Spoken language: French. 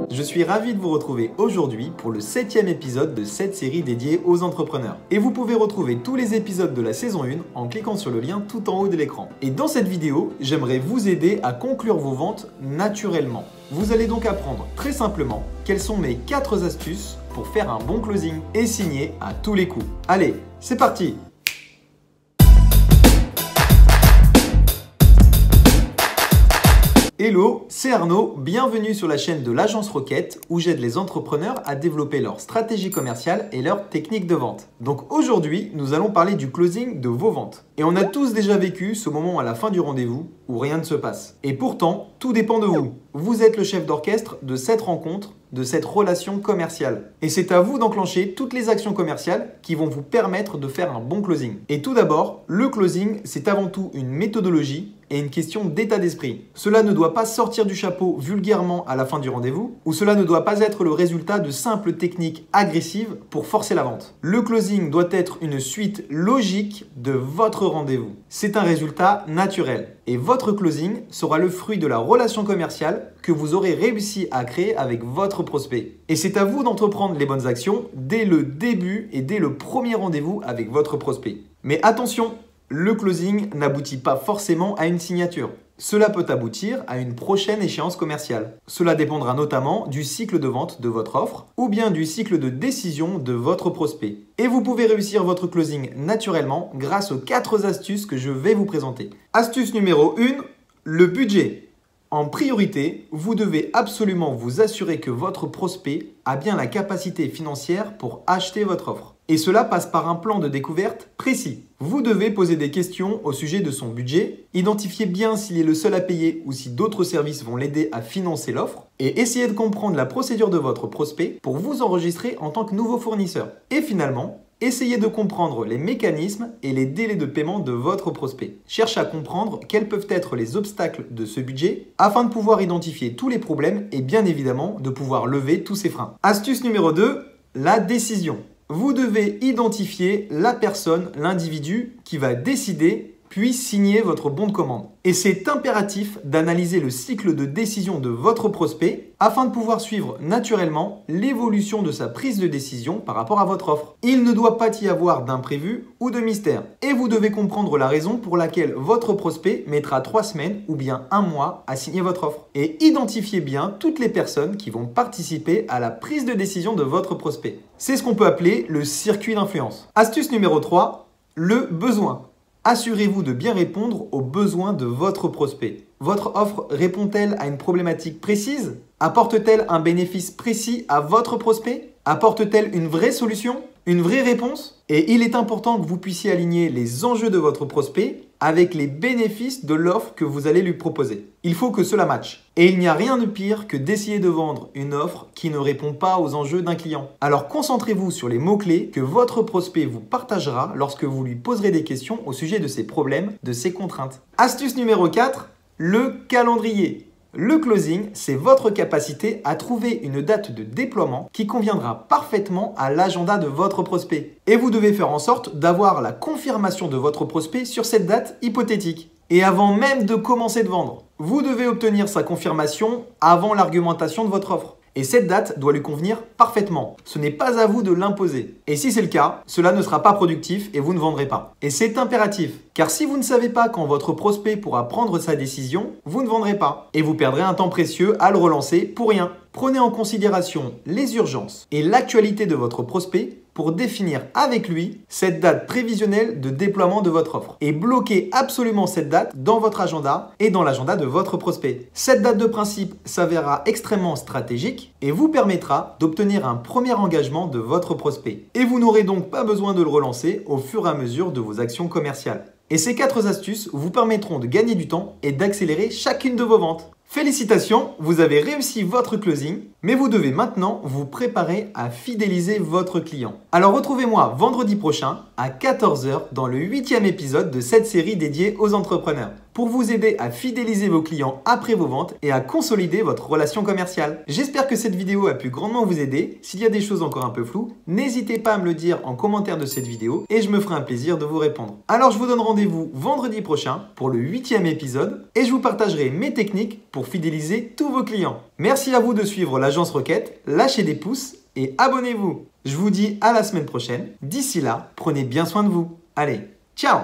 Je suis ravi de vous retrouver aujourd'hui pour le 7e épisode de cette série dédiée aux entrepreneurs. Et vous pouvez retrouver tous les épisodes de la saison 1 en cliquant sur le lien tout en haut de l'écran. Et dans cette vidéo, j'aimerais vous aider à conclure vos ventes naturellement. Vous allez donc apprendre très simplement quelles sont mes 4 astuces pour faire un bon closing et signer à tous les coups. Allez, c'est parti! Hello, c'est Arnaud, bienvenue sur la chaîne de l'Agence Rocket où j'aide les entrepreneurs à développer leur stratégie commerciale et leur technique de vente. Donc aujourd'hui, nous allons parler du closing de vos ventes. Et on a tous déjà vécu ce moment à la fin du rendez-vous où rien ne se passe. Et pourtant, tout dépend de vous. Vous êtes le chef d'orchestre de cette rencontre, de cette relation commerciale. Et c'est à vous d'enclencher toutes les actions commerciales qui vont vous permettre de faire un bon closing. Et tout d'abord, le closing, c'est avant tout une méthodologie et une question d'état d'esprit. Cela ne doit pas sortir du chapeau vulgairement à la fin du rendez-vous, ou cela ne doit pas être le résultat de simples techniques agressives pour forcer la vente. Le closing doit être une suite logique de votre rendez-vous. C'est un résultat naturel. Et votre closing sera le fruit de la relation commerciale que vous aurez réussi à créer avec votre prospect. Et c'est à vous d'entreprendre les bonnes actions dès le début et dès le premier rendez-vous avec votre prospect. Mais attention, le closing n'aboutit pas forcément à une signature. Cela peut aboutir à une prochaine échéance commerciale. Cela dépendra notamment du cycle de vente de votre offre ou bien du cycle de décision de votre prospect. Et vous pouvez réussir votre closing naturellement grâce aux 4 astuces que je vais vous présenter. Astuce numéro 1, le budget. En priorité, vous devez absolument vous assurer que votre prospect a bien la capacité financière pour acheter votre offre. Et cela passe par un plan de découverte précis. Vous devez poser des questions au sujet de son budget, identifier bien s'il est le seul à payer ou si d'autres services vont l'aider à financer l'offre, et essayer de comprendre la procédure de votre prospect pour vous enregistrer en tant que nouveau fournisseur. Et finalement, essayez de comprendre les mécanismes et les délais de paiement de votre prospect. Cherchez à comprendre quels peuvent être les obstacles de ce budget afin de pouvoir identifier tous les problèmes et bien évidemment de pouvoir lever tous ces freins. Astuce numéro 2, la décision. Vous devez identifier la personne, l'individu qui va décider puis signer votre bon de commande. Et c'est impératif d'analyser le cycle de décision de votre prospect afin de pouvoir suivre naturellement l'évolution de sa prise de décision par rapport à votre offre. Il ne doit pas y avoir d'imprévu ou de mystère. Et vous devez comprendre la raison pour laquelle votre prospect mettra 3 semaines ou bien 1 mois à signer votre offre. Et identifiez bien toutes les personnes qui vont participer à la prise de décision de votre prospect. C'est ce qu'on peut appeler le circuit d'influence. Astuce numéro 3, le besoin. Assurez-vous de bien répondre aux besoins de votre prospect. Votre offre répond-elle à une problématique précise? Apporte-t-elle un bénéfice précis à votre prospect? Apporte-t-elle une vraie solution? Une vraie réponse? Et il est important que vous puissiez aligner les enjeux de votre prospect avec les bénéfices de l'offre que vous allez lui proposer. Il faut que cela matche. Et il n'y a rien de pire que d'essayer de vendre une offre qui ne répond pas aux enjeux d'un client. Alors concentrez-vous sur les mots-clés que votre prospect vous partagera lorsque vous lui poserez des questions au sujet de ses problèmes, de ses contraintes. Astuce numéro 4, le calendrier. Le closing, c'est votre capacité à trouver une date de déploiement qui conviendra parfaitement à l'agenda de votre prospect. Et vous devez faire en sorte d'avoir la confirmation de votre prospect sur cette date hypothétique. Et avant même de commencer de vendre, vous devez obtenir sa confirmation avant l'argumentation de votre offre. Et cette date doit lui convenir parfaitement. Ce n'est pas à vous de l'imposer. Et si c'est le cas, cela ne sera pas productif et vous ne vendrez pas. Et c'est impératif. Car si vous ne savez pas quand votre prospect pourra prendre sa décision, vous ne vendrez pas. Et vous perdrez un temps précieux à le relancer pour rien. Prenez en considération les urgences et l'actualité de votre prospect pour définir avec lui cette date prévisionnelle de déploiement de votre offre. Et bloquez absolument cette date dans votre agenda et dans l'agenda de votre prospect. Cette date de principe s'avérera extrêmement stratégique et vous permettra d'obtenir un premier engagement de votre prospect. Et vous n'aurez donc pas besoin de le relancer au fur et à mesure de vos actions commerciales. Et ces 4 astuces vous permettront de gagner du temps et d'accélérer chacune de vos ventes. Félicitations, vous avez réussi votre closing, mais vous devez maintenant vous préparer à fidéliser votre client. Alors retrouvez-moi vendredi prochain à 14 h dans le 8e épisode de cette série dédiée aux entrepreneurs. pour vous aider à fidéliser vos clients après vos ventes et à consolider votre relation commerciale. J'espère que cette vidéo a pu grandement vous aider. S'il y a des choses encore un peu floues, n'hésitez pas à me le dire en commentaire de cette vidéo et je me ferai un plaisir de vous répondre. Alors je vous donne rendez-vous vendredi prochain pour le 8e épisode et je vous partagerai mes techniques pour fidéliser tous vos clients. Merci à vous de suivre l'Agence Rocket, lâchez des pouces et abonnez-vous. Je vous dis à la semaine prochaine. D'ici là, prenez bien soin de vous. Allez, ciao!